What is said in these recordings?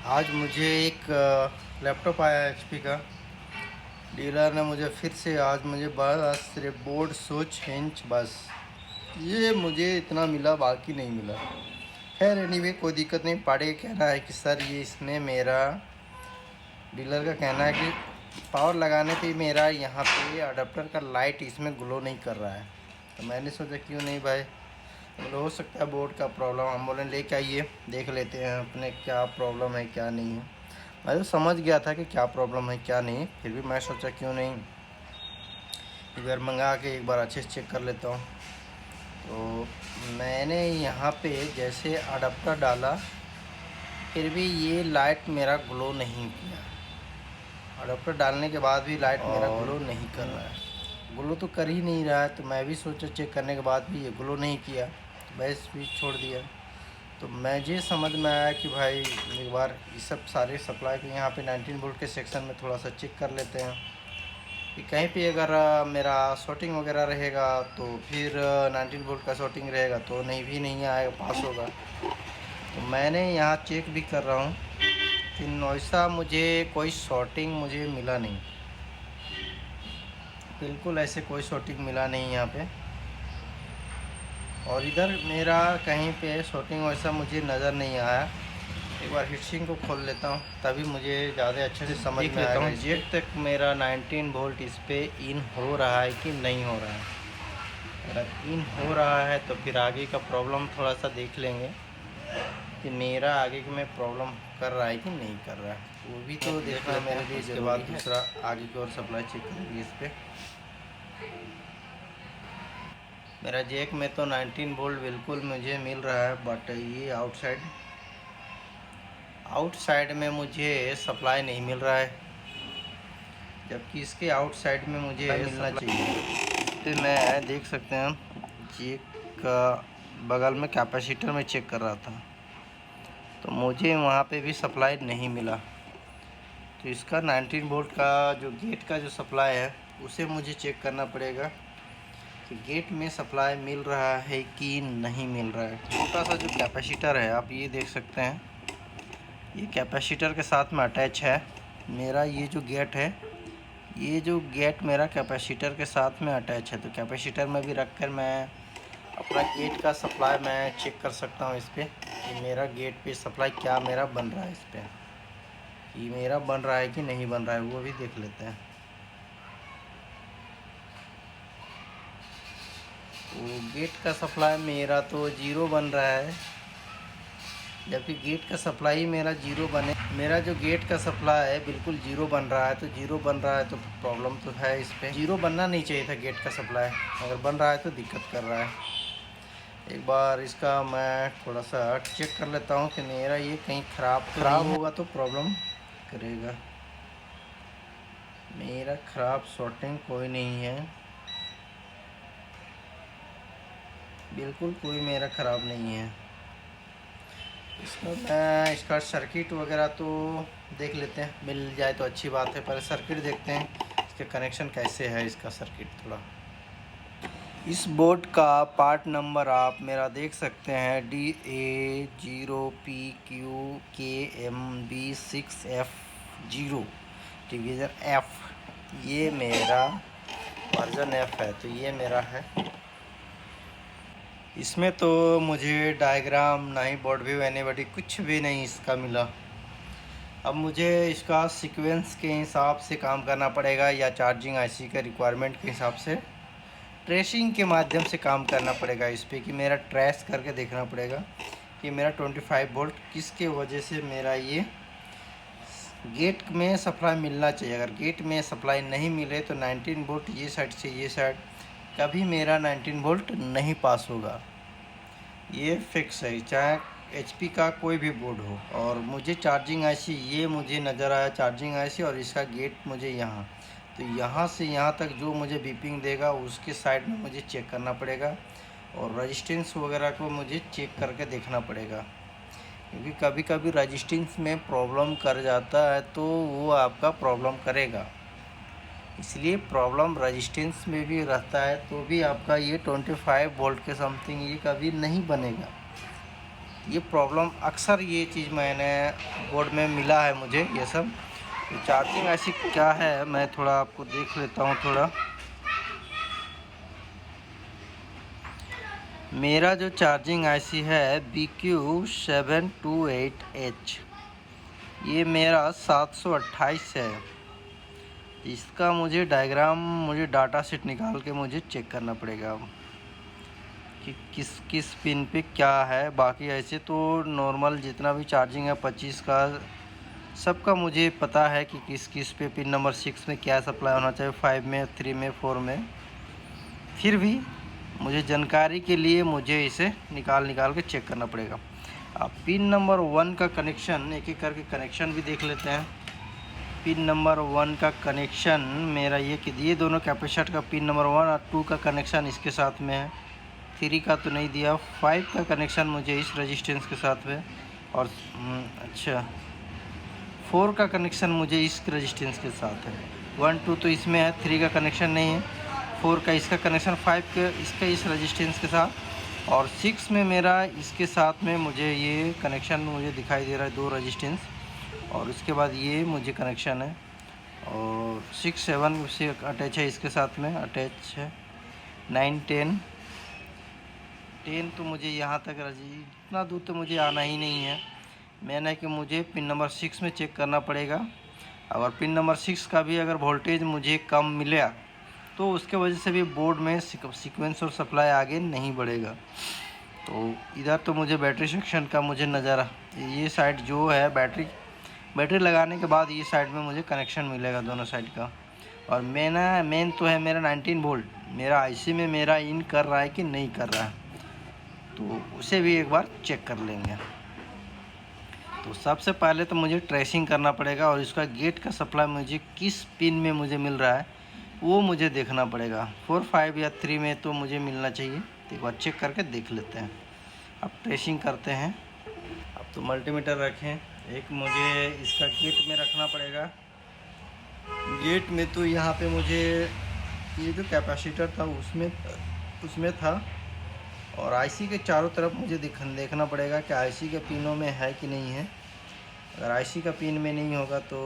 आज मुझे एक लैपटॉप आया एचपी का। डीलर ने मुझे फिर से आज मुझे बस सिर्फ बोर्ड स्विच हिंच बस ये मुझे इतना मिला, बाकी नहीं मिला। खैर एनीवे कोई दिक्कत नहीं। पाड़े का कहना है कि सर ये इसमें मेरा डीलर का कहना है कि पावर लगाने पे मेरा यहाँ पे अडाप्टर का लाइट इसमें ग्लो नहीं कर रहा है। तो मैंने सोचा क्यों नहीं भाई, बोले हो सकता है बोर्ड का प्रॉब्लम। हम बोले लेके आइए देख लेते हैं अपने क्या प्रॉब्लम है क्या नहीं है। मैं तो समझ गया था कि क्या प्रॉब्लम है क्या नहीं, फिर भी मैं सोचा क्यों नहीं एक बार मंगा के एक बार अच्छे से चेक कर लेता हूँ। तो मैंने यहाँ पे जैसे अडाप्टर डाला फिर भी ये लाइट मेरा ग्लो नहीं किया। अडाप्टर डालने के बाद भी लाइट मेरा ग्लो नहीं कर रहा है, ग्लो तो कर ही नहीं रहा है। तो मैं भी सोचा चेक करने के बाद भी ये ग्लो नहीं किया, बस भी छोड़ दिया। तो मुझे समझ में आया कि भाई एक बार ये सब सारे सप्लाई के यहाँ पे 19 वोल्ट के सेक्शन में थोड़ा सा चेक कर लेते हैं कि कहीं पे अगर मेरा शॉर्टिंग वगैरह रहेगा तो फिर 19 वोल्ट का शॉर्टिंग रहेगा तो नहीं आएगा, पास होगा। तो मैंने यहाँ चेक भी कर रहा हूँ कि वैसा मुझे कोई शॉर्टिंग मुझे मिला नहीं, बिल्कुल ऐसे कोई शॉर्टिंग मिला नहीं यहाँ पे। और इधर मेरा कहीं पे शॉर्टिंग वैसा मुझे नज़र नहीं आया। एक बार हीटसिंक को खोल लेता हूँ तभी मुझे ज़्यादा अच्छे से समझ में आएगा। जेट तक मेरा 19 वोल्ट इस पर इन हो रहा है कि नहीं हो रहा है। अगर इन हो रहा है तो फिर आगे का प्रॉब्लम थोड़ा सा देख लेंगे कि मेरा आगे में प्रॉब्लम कर रहा है कि नहीं कर रहा है, वो भी तो देखना है मेरे लिए। इसके बाद दूसरा आगे की और सप्लाई चेक करेंगे इस पर। मेरा जैक में तो 19 वोल्ट बिल्कुल मुझे मिल रहा है, बट ये आउटसाइड में मुझे सप्लाई नहीं मिल रहा है, जबकि इसके आउटसाइड में मुझे मिलना चाहिए। तो मैं देख सकते हैं जैक का बगल में कैपेसिटर में चेक कर रहा था तो मुझे वहाँ पे भी सप्लाई नहीं मिला। तो इसका 19 वोल्ट का जो गेट का जो सप्लाई है उसे मुझे चेक करना पड़ेगा कि गेट में सप्लाई मिल रहा है कि नहीं मिल रहा है। छोटा सा जो कैपेसिटर है आप ये देख सकते हैं, ये कैपेसिटर के साथ में अटैच है। मेरा ये जो गेट है, ये जो गेट मेरा कैपेसिटर के साथ में अटैच है। तो कैपेसिटर में भी रख कर मैं अपना गेट का सप्लाई मैं चेक कर सकता हूँ इस पर कि मेरा गेट पे सप्लाई क्या मेरा बन रहा है, इस पर कि मेरा बन रहा है कि नहीं बन रहा है, वो भी देख लेते हैं। तो गेट का सप्लाई मेरा तो ज़ीरो बन रहा है, जबकि गेट का सप्लाई मेरा ज़ीरो बने। मेरा जो गेट का सप्लाई है बिल्कुल ज़ीरो बन रहा है। तो ज़ीरो बन रहा है तो प्रॉब्लम तो है इस पर। ज़ीरो बनना नहीं चाहिए था गेट का सप्लाई, अगर बन रहा है तो दिक्कत कर रहा है। एक बार इसका मैं थोड़ा सा चेक कर लेता हूँ कि मेरा ये कहीं ख़राब होगा तो प्रॉब्लम करेगा। मेरा ख़राब शॉर्टिंग कोई नहीं है, बिल्कुल कोई मेरा ख़राब नहीं है। इसका सर्किट वगैरह तो देख लेते हैं, मिल जाए तो अच्छी बात है। पहले सर्किट देखते हैं इसके कनेक्शन कैसे है। इसका सर्किट थोड़ा, इस बोर्ड का पार्ट नंबर आप मेरा देख सकते हैं DA0PQKMB6F0 डिवीज़न F। ये मेरा वर्जन F है, तो ये मेरा है। इसमें तो मुझे डायग्राम ना ही बोर्ड व्यू एनीबॉडी कुछ भी नहीं इसका मिला। अब मुझे इसका सीक्वेंस के हिसाब से काम करना पड़ेगा या चार्जिंग आईसी के रिक्वायरमेंट के हिसाब से ट्रेसिंग के माध्यम से काम करना पड़ेगा इस पर कि मेरा ट्रेस करके देखना पड़ेगा कि मेरा 25 वोल्ट किसके वजह से मेरा ये गेट में सप्लाई मिलना चाहिए। अगर गेट में सप्लाई नहीं मिले तो 19 वोल्ट ये साइड से ये साइड कभी मेरा 19 वोल्ट नहीं पास होगा। ये फिक्स है, चाहे एचपी का कोई भी बोर्ड हो। और मुझे चार्जिंग आईसी ये मुझे नज़र आया, चार्जिंग आईसी और इसका गेट मुझे यहाँ, तो यहाँ से यहाँ तक जो मुझे बीपिंग देगा उसके साइड में मुझे चेक करना पड़ेगा और रजिस्टेंस वगैरह को मुझे चेक करके देखना पड़ेगा, क्योंकि कभी कभी रजिस्टेंस में प्रॉब्लम कर जाता है तो वो आपका प्रॉब्लम करेगा। इसलिए प्रॉब्लम रजिस्टेंस में भी रहता है तो भी आपका ये 25 वोल्ट के समथिंग ये कभी नहीं बनेगा। ये प्रॉब्लम अक्सर ये चीज़ मैंने बोर्ड में मिला है मुझे ये सब। तो चार्जिंग ऐसी क्या है मैं थोड़ा आपको देख लेता हूँ थोड़ा। मेरा जो चार्जिंग आईसी है BQ728H, ये मेरा 728 है। इसका मुझे डायग्राम मुझे डाटा शीट निकाल के मुझे चेक करना पड़ेगा कि किस किस पिन पे क्या है। बाकी ऐसे तो नॉर्मल जितना भी चार्जिंग है 25 का सबका मुझे पता है कि किस किस पे पिन नंबर 6 में क्या सप्लाई होना चाहिए, 5 में, 3 में, 4 में। फिर भी मुझे जानकारी के लिए मुझे इसे निकाल के चेक करना पड़ेगा। अब पिन नंबर 1 का कनेक्शन एक एक करके कनेक्शन भी देख लेते हैं। पिन नंबर 1 का कनेक्शन मेरा ये दोनों कैपेसिटर का पिन नंबर 1 और 2 का कनेक्शन इसके साथ में है। 3 का तो नहीं दिया। 5 का कनेक्शन मुझे इस रेजिस्टेंस के साथ में और अच्छा 4 का कनेक्शन मुझे इस रेजिस्टेंस के साथ है। 1 2 तो इसमें है, 3 का कनेक्शन नहीं है। 4 का इसका कनेक्शन, 5 का इसका इस रेजिस्टेंस के साथ और 6 में मेरा इसके साथ में मुझे ये कनेक्शन मुझे दिखाई दे रहा है 2 रेजिस्टेंस और उसके बाद ये मुझे कनेक्शन है और 6 7 से अटैच है, इसके साथ में अटैच है। 9 10 तो मुझे यहाँ तक इतना दूर तो मुझे आना ही नहीं है। मैंने कि मुझे पिन नंबर 6 में चेक करना पड़ेगा। और पिन नंबर 6 का भी अगर वोल्टेज मुझे कम मिला तो उसके वजह से भी बोर्ड में सीक्वेंस और सप्लाई आगे नहीं बढ़ेगा। तो इधर तो मुझे बैटरी सेक्शन का मुझे नज़ारा, ये साइड जो है बैटरी लगाने के बाद ये साइड में मुझे कनेक्शन मिलेगा दोनों साइड का। और मेन तो है मेरा 19 वोल्ट, मेरा आईसी में मेरा इन कर रहा है कि नहीं कर रहा है, तो उसे भी एक बार चेक कर लेंगे। तो सबसे पहले तो मुझे ट्रेसिंग करना पड़ेगा और इसका गेट का सप्लाई मुझे किस पिन में मुझे मिल रहा है वो मुझे देखना पड़ेगा। 4 5 या 3 में तो मुझे मिलना चाहिए, तो एक बार चेक करके देख लेते हैं। अब ट्रेसिंग करते हैं। अब तो मल्टीमीटर रखें, एक मुझे इसका गेट में रखना पड़ेगा। गेट में तो यहाँ पे मुझे ये जो कैपेसिटर था उसमें था और आईसी के चारों तरफ मुझे देखना पड़ेगा कि आईसी के पिनों में है कि नहीं है। अगर आईसी का पिन में नहीं होगा तो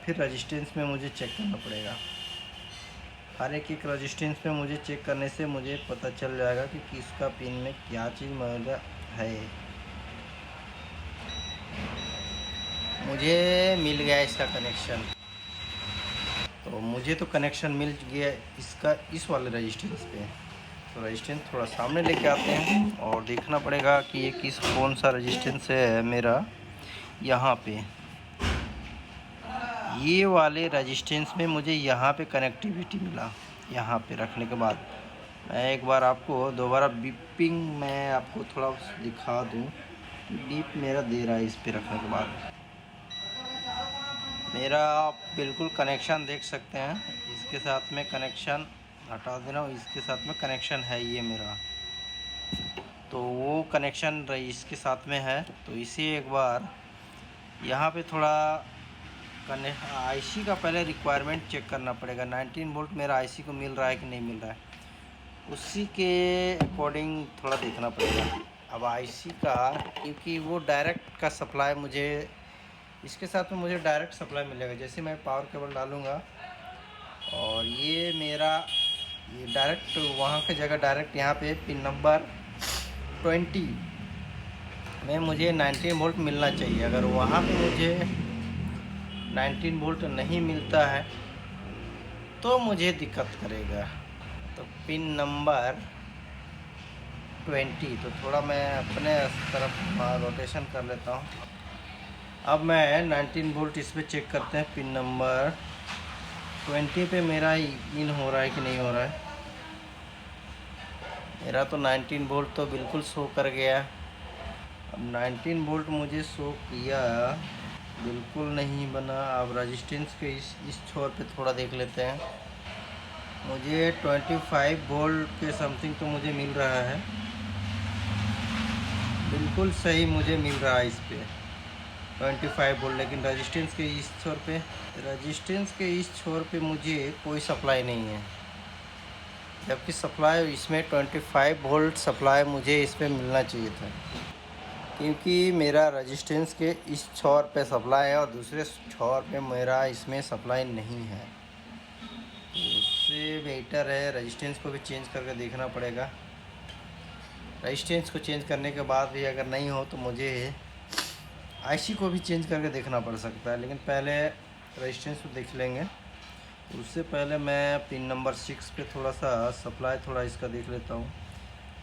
फिर रेजिस्टेंस में मुझे चेक करना पड़ेगा। हर एक रेजिस्टेंस में मुझे चेक करने से मुझे पता चल जाएगा कि किसका पिन में क्या चीज़ मौजूद है। मुझे मिल गया इसका कनेक्शन, तो मुझे तो कनेक्शन मिल गया इसका इस वाले रेजिस्टेंस पे। तो रेजिस्टेंस थोड़ा सामने लेके आते हैं और देखना पड़ेगा कि ये कौन सा रेजिस्टेंस है मेरा। यहाँ पे ये वाले रेजिस्टेंस में मुझे यहाँ पे कनेक्टिविटी मिला। यहाँ पे रखने के बाद मैं एक बार आपको दोबारा बीपिंग मैं आपको थोड़ा दिखा दूँ। बीप मेरा दे रहा है इस पे रखने के बाद। मेरा आप बिल्कुल कनेक्शन देख सकते हैं, इसके साथ में कनेक्शन हटा देना, इसके साथ में कनेक्शन है ये मेरा, तो वो कनेक्शन इसके साथ में है। तो इसे एक बार यहाँ पे थोड़ा आईसी का पहले रिक्वायरमेंट चेक करना पड़ेगा। 19 वोल्ट मेरा आईसी को मिल रहा है कि नहीं मिल रहा है, उसी के अकॉर्डिंग थोड़ा देखना पड़ेगा। अब आईसी का, क्योंकि वो डायरेक्ट का सप्लाई मुझे इसके साथ में मुझे डायरेक्ट सप्लाई मिलेगा। जैसे मैं पावर केबल डालूँगा और ये मेरा ये डायरेक्ट वहाँ की जगह डायरेक्ट यहाँ पे पिन नंबर 20 में मुझे 19 वोल्ट मिलना चाहिए। अगर वहाँ पे मुझे 19 वोल्ट नहीं मिलता है तो मुझे दिक्कत करेगा। तो पिन नंबर 20, तो थोड़ा मैं अपने तरफ रोटेशन कर लेता हूँ। अब मैं 19 वोल्ट इस पर चेक करते हैं। पिन नंबर 20 पे मेरा इन हो रहा है कि नहीं हो रहा है। मेरा तो 19 वोल्ट तो बिल्कुल शो कर गया। अब 19 वोल्ट मुझे शो किया, बिल्कुल नहीं बना। अब रेजिस्टेंस के इस छोर पे थोड़ा देख लेते हैं। मुझे 25 वोल्ट के समथिंग तो मुझे मिल रहा है, बिल्कुल सही मुझे मिल रहा है इस पे 25 वोल्ट। लेकिन रेजिस्टेंस के इस छोर पे मुझे कोई सप्लाई नहीं है, जबकि सप्लाई इसमें 25 वोल्ट सप्लाई मुझे इस पे मिलना चाहिए था। क्योंकि मेरा रेजिस्टेंस के इस छोर पे सप्लाई है और दूसरे छोर पे मेरा इसमें सप्लाई नहीं है। तो उससे बेटर है रेजिस्टेंस को भी चेंज करके देखना पड़ेगा। रेजिस्टेंस को चेंज करने के बाद भी अगर नहीं हो तो मुझे आईसी को भी चेंज करके देखना पड़ सकता है, लेकिन पहले रेजिस्टेंस को देख लेंगे। उससे पहले मैं पिन नंबर 6 पे थोड़ा सा सप्लाई थोड़ा इसका देख लेता हूँ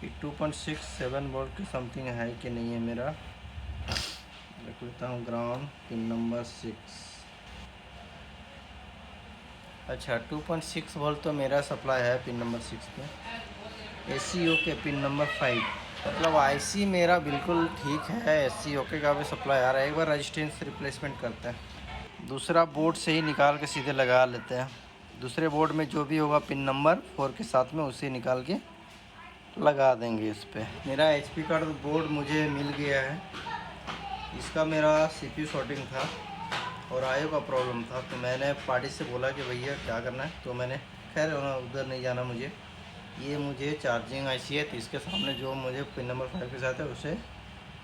कि 2.67 वोल्ट की समथिंग है कि नहीं है। मेरा देख लेता हूँ ग्राउंड पिन नंबर 6। अच्छा 2.6 वोल्ट तो मेरा सप्लाई है पिन नंबर 6 पे। एसी ओके पिन नंबर 5, मतलब आईसी मेरा बिल्कुल ठीक है। एसी ओके का भी सप्लाई आ रहा है। एक बार रेजिस्टेंस रिप्लेसमेंट करते हैं, दूसरा बोर्ड से ही निकाल के सीधे लगा लेते हैं। दूसरे बोर्ड में जो भी होगा पिन नंबर 4 के साथ में उसे निकाल के लगा देंगे इस पर। मेरा एचपी का बोर्ड मुझे मिल गया है। इसका मेरा सीपीयू शॉर्टिंग था और आईओ का प्रॉब्लम था, तो मैंने पार्टी से बोला कि भैया क्या करना है, तो मैंने खैर उधर नहीं जाना मुझे। ये मुझे चार्जिंग आईसी है, तो इसके सामने जो मुझे पिन नंबर 5 के साथ है उसे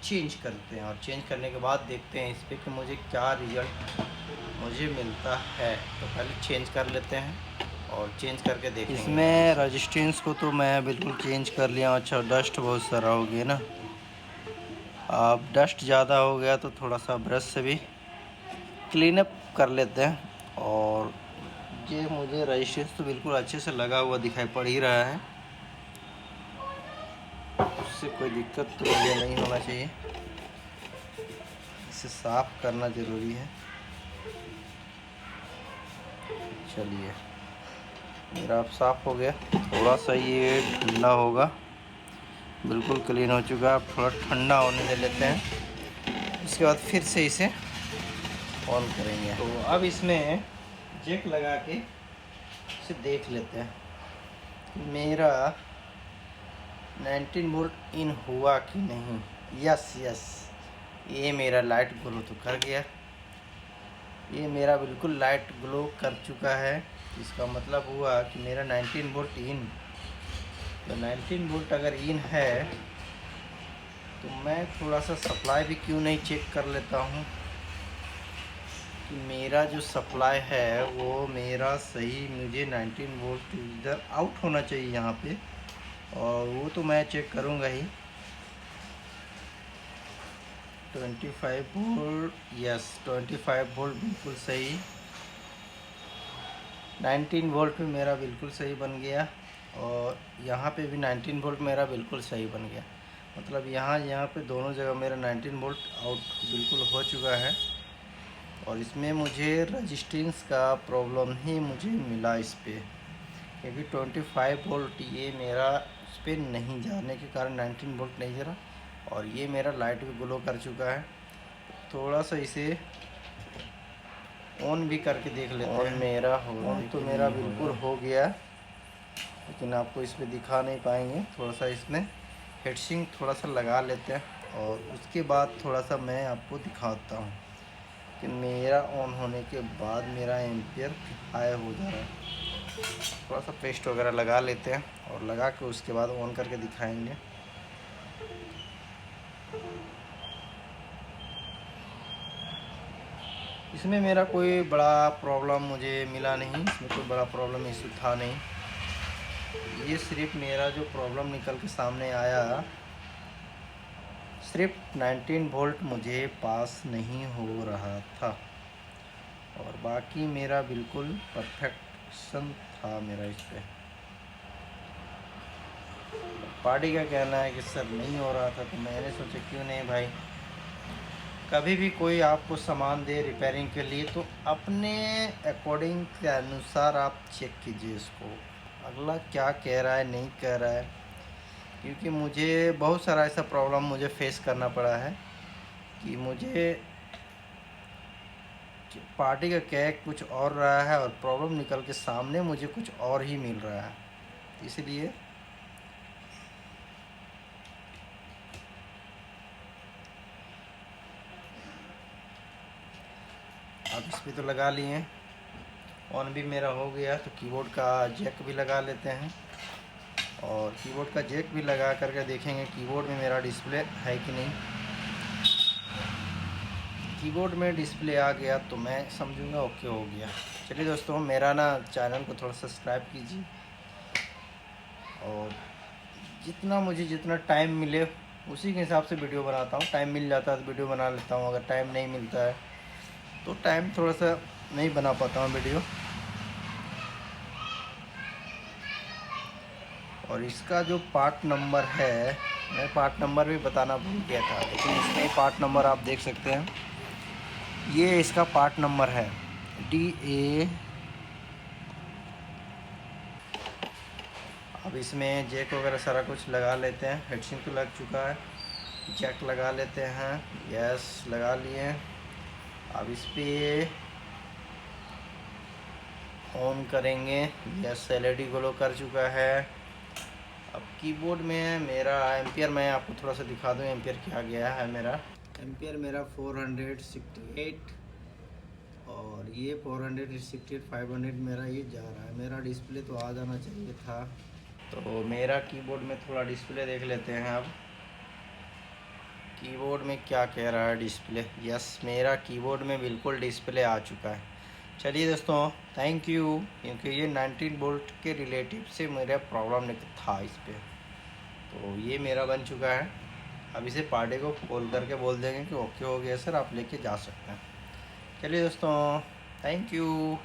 चेंज करते हैं और चेंज करने के बाद देखते हैं इस पर कि मुझे क्या रिज़ल्ट मुझे मिलता है। तो पहले चेंज कर लेते हैं और चेंज करके देखेंगे। इसमें रेजिस्टेंस को तो मैं बिल्कुल चेंज कर लिया। अच्छा डस्ट बहुत सारा हो गया ना, अब डस्ट ज़्यादा हो गया तो थोड़ा सा ब्रश से भी क्लीन अप कर लेते हैं। और ये मुझे रेजिस्टेंस तो बिल्कुल अच्छे से लगा हुआ दिखाई पड़ ही रहा है, उससे कोई दिक्कत तो मुझे नहीं होना चाहिए। इसे साफ़ करना ज़रूरी है। चलिए मेरा अब साफ़ हो गया। थोड़ा सा ये ठंडा होगा, बिल्कुल क्लीन हो चुका है। अब थोड़ा ठंडा होने दे लेते हैं, उसके बाद फिर से इसे ऑन करेंगे। तो अब इसमें जैक लगा के इसे देख लेते हैं मेरा 19 वोल्ट इन हुआ कि नहीं। यस यस, ये मेरा लाइट ग्लो तो कर गया। ये मेरा बिल्कुल लाइट ग्लो कर चुका है। इसका मतलब हुआ कि मेरा 19 वोल्ट इन। तो 19 वोल्ट अगर इन है तो मैं थोड़ा सा सप्लाई भी क्यों नहीं चेक कर लेता हूँ कि मेरा जो सप्लाई है वो मेरा सही, मुझे 19 वोल्ट इधर आउट होना चाहिए यहाँ पे, और वो तो मैं चेक करूँगा ही। 25 वोल्ट, यस 25 वोल्ट बिल्कुल सही। 19 वोल्ट भी मेरा बिल्कुल सही बन गया और यहाँ पे भी 19 वोल्ट मेरा बिल्कुल सही बन गया। मतलब यहाँ पे दोनों जगह मेरा 19 वोल्ट आउट बिल्कुल हो चुका है। और इसमें मुझे रेजिस्टेंस का प्रॉब्लम ही मुझे मिला इस पर, क्योंकि 25 वोल्ट ये मेरा इस पर नहीं जाने के कारण 19 वोल्ट नहीं जा रहा और ये मेरा लाइट भी ग्लो कर चुका है। थोड़ा सा इसे ऑन भी करके देख लेते हैं। मेरा ऑन तो मेरा बिल्कुल हो गया, लेकिन आपको इसमें दिखा नहीं पाएंगे। थोड़ा सा इसमें हेडसिंग थोड़ा सा लगा लेते हैं और उसके बाद थोड़ा सा मैं आपको दिखाता हूँ कि मेरा ऑन होने के बाद मेरा एम्पियर हाई हो जा रहा है। थोड़ा सा पेस्ट वगैरह लगा लेते हैं और लगा के उसके बाद ऑन करके दिखाएंगे। इसमें मेरा कोई बड़ा प्रॉब्लम मुझे मिला नहीं, इसमें कोई बड़ा प्रॉब्लम इशू था नहीं। ये सिर्फ मेरा जो प्रॉब्लम निकल के सामने आया, सिर्फ 19 वोल्ट मुझे पास नहीं हो रहा था और बाकी मेरा बिल्कुल परफेक्शन था मेरा इस पर। पार्टी का कहना है कि सर नहीं हो रहा था, तो मैंने सोचा क्यों नहीं भाई, कभी भी कोई आपको सामान दे रिपेयरिंग के लिए तो अपने अकॉर्डिंग के अनुसार आप चेक कीजिए इसको, अगला क्या कह रहा है नहीं कह रहा है। क्योंकि मुझे बहुत सारा ऐसा प्रॉब्लम मुझे फेस करना पड़ा है कि मुझे पार्टी का कह कुछ और रहा है और प्रॉब्लम निकल के सामने मुझे कुछ और ही मिल रहा है। इसलिए अब इस पर तो लगा लिए, ऑन भी मेरा हो गया। तो कीबोर्ड का जैक भी लगा लेते हैं और कीबोर्ड का जैक भी लगा करके देखेंगे कीबोर्ड में मेरा डिस्प्ले है कि नहीं। कीबोर्ड में डिस्प्ले आ गया तो मैं समझूंगा ओके हो गया। चलिए दोस्तों, मेरा ना चैनल को थोड़ा सब्सक्राइब कीजिए, और जितना टाइम मिले उसी के हिसाब से वीडियो बनाता हूँ। टाइम मिल जाता है तो वीडियो बना लेता हूँ, अगर टाइम नहीं मिलता है तो टाइम थोड़ा सा नहीं बना पाता हूँ वीडियो। और इसका जो पार्ट नंबर है, मैं पार्ट नंबर भी बताना भूल गया था, लेकिन इसमें पार्ट नंबर आप देख सकते हैं। ये इसका पार्ट नंबर है DA। अब इसमें जैक वगैरह सारा कुछ लगा लेते हैं। हेडसिंक तो लग चुका है, जैक लगा लेते हैं। यस, लगा लिए। अब इस पर ऑन करेंगे। यस, LED ग्लो कर चुका है। अब कीबोर्ड में मेरा एम्पियर, मैं आपको थोड़ा सा दिखा दूँ एम्पियर क्या गया है। मेरा एम्पियर 468, और ये 468 500 मेरा ये जा रहा है। मेरा डिस्प्ले तो आ जाना चाहिए था। तो मेरा कीबोर्ड में थोड़ा डिस्प्ले देख लेते हैं। अब कीबोर्ड में क्या कह रहा है डिस्प्ले। यस, मेरा कीबोर्ड में बिल्कुल डिस्प्ले आ चुका है। चलिए दोस्तों, थैंक यू, क्योंकि ये 19 वोल्ट के रिलेटिव से मेरा प्रॉब्लम नहीं था इस पर। तो ये मेरा बन चुका है। अब इसे पार्टी को कॉल करके बोल देंगे कि ओके हो गया सर, आप लेके जा सकते हैं। चलिए दोस्तों, थैंक यू।